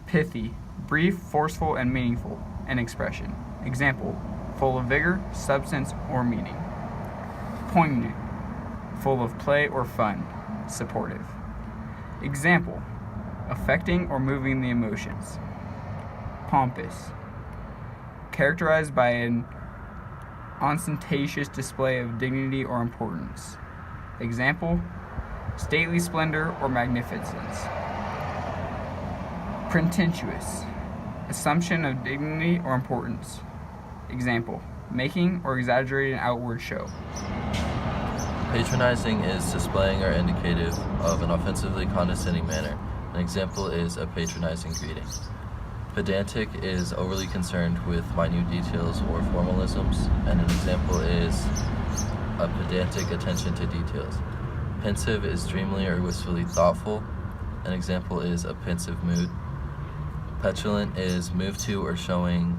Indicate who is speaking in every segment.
Speaker 1: Pithy, brief, forceful, and meaningful in expression. Example, full of vigor, substance, or meaning. Poignant, full of play or fun, supportive. Example, affecting or moving the emotions. Pompous, characterized by an ostentatious display of dignity or importance. Example, stately splendor or magnificence. Pretentious, assumption of dignity or importance. Example, making or exaggerating outward show.
Speaker 2: Patronizing is displaying or indicative of an offensively condescending manner. An example is a patronizing greeting. Pedantic is overly concerned with minute details or formalisms, and an example is a pedantic attention to details. Pensive is dreamily or wistfully thoughtful. An example is a pensive mood. Petulant is moved to or showing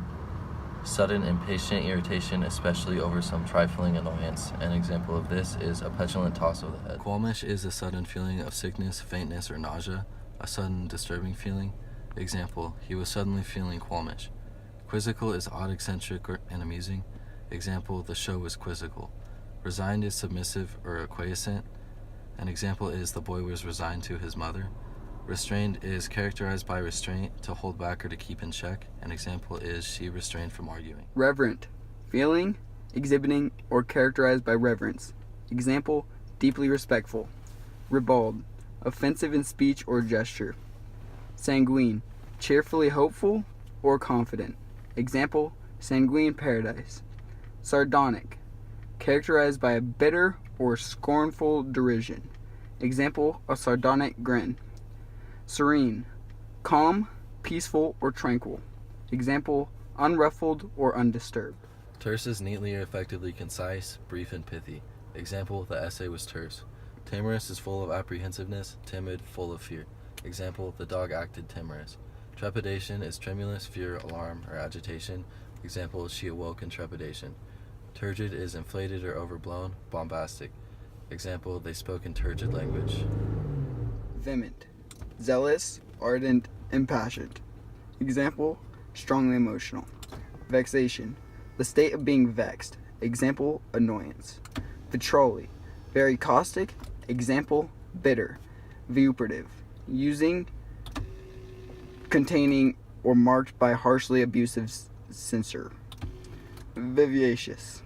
Speaker 2: sudden impatient irritation, especially over some trifling annoyance. An example of this is a petulant toss of the head. Qualmish is a sudden feeling of sickness, faintness, or nausea, a sudden disturbing feeling. Example, he was suddenly feeling qualmish. Quizzical is odd, eccentric, and amusing. Example, the show was quizzical. Resigned is submissive or acquiescent. An example is the boy was resigned to his mother. Restrained is characterized by restraint, to hold back or to keep in check. An example is she restrained from arguing.
Speaker 1: Reverent, feeling, exhibiting, or characterized by reverence. Example, deeply respectful. Ribald, offensive in speech or gesture. Sanguine, cheerfully hopeful or confident. Example, sanguine paradise. Sardonic, characterized by a bitter or scornful derision. Example, a sardonic grin. Serene, calm, peaceful, or tranquil. Example, unruffled or undisturbed.
Speaker 2: Terse is neatly or effectively concise, brief, and pithy. Example, the essay was terse. Timorous is full of apprehensiveness, timid, full of fear. Example, the dog acted timorous. Trepidation is tremulous, fear, alarm, or agitation. Example, she awoke in trepidation. Turgid is inflated or overblown, bombastic. Example, they spoke in turgid language.
Speaker 1: Vehement, zealous, ardent, impassioned. Example, strongly emotional. Vexation, the state of being vexed. Example, annoyance. Vitrolli, very caustic. Example, bitter. Viuperative, using, containing, or marked by harshly abusive censure. Vivacious,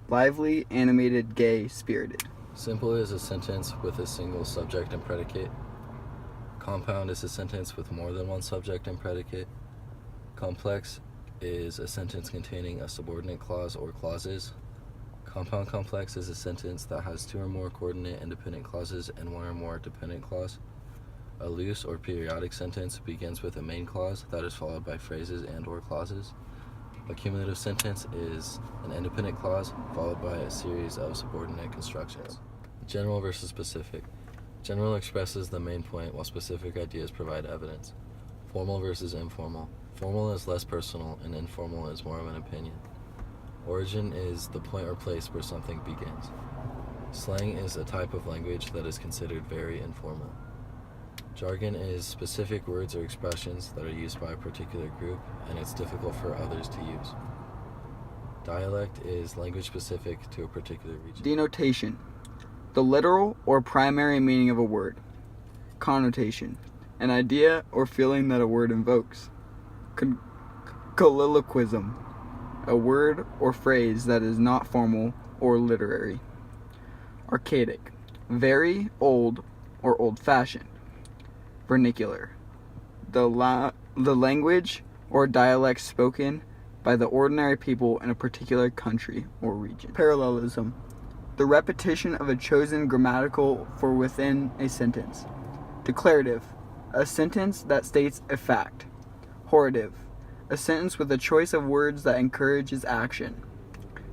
Speaker 1: lively, animated, gay, spirited.
Speaker 2: Simple is a sentence with a single subject and predicate. Compound is a sentence with more than one subject and predicate. Complex is a sentence containing a subordinate clause or clauses. Compound complex is a sentence that has two or more coordinate independent clauses and one or more dependent clause. A loose or periodic sentence begins with a main clause that is followed by phrases and or clauses. A cumulative sentence is an independent clause followed by a series of subordinate constructions. General versus specific. General expresses the main point while specific ideas provide evidence. Formal versus informal. Formal is less personal and informal is more of an opinion. Origin is the point or place where something begins. Slang is a type of language that is considered very informal. Jargon is specific words or expressions that are used by a particular group and it's difficult for others to use. Dialect is language specific to a particular region.
Speaker 1: Denotation, the literal or primary meaning of a word. Connotation, an idea or feeling that a word invokes. Colloquialism, a word or phrase that is not formal or literary. Archaic, very old or old-fashioned. Vernacular, the language or dialect spoken by the ordinary people in a particular country or region. Parallelism, the repetition of a chosen grammatical for within a sentence. Declarative, a sentence that states a fact. Hortative, a sentence with a choice of words that encourages action.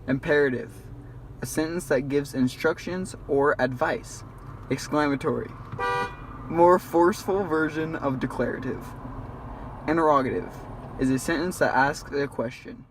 Speaker 1: Imperative, a sentence that gives instructions or advice. Exclamatory, more forceful version of declarative. Interrogative is a sentence that asks a question.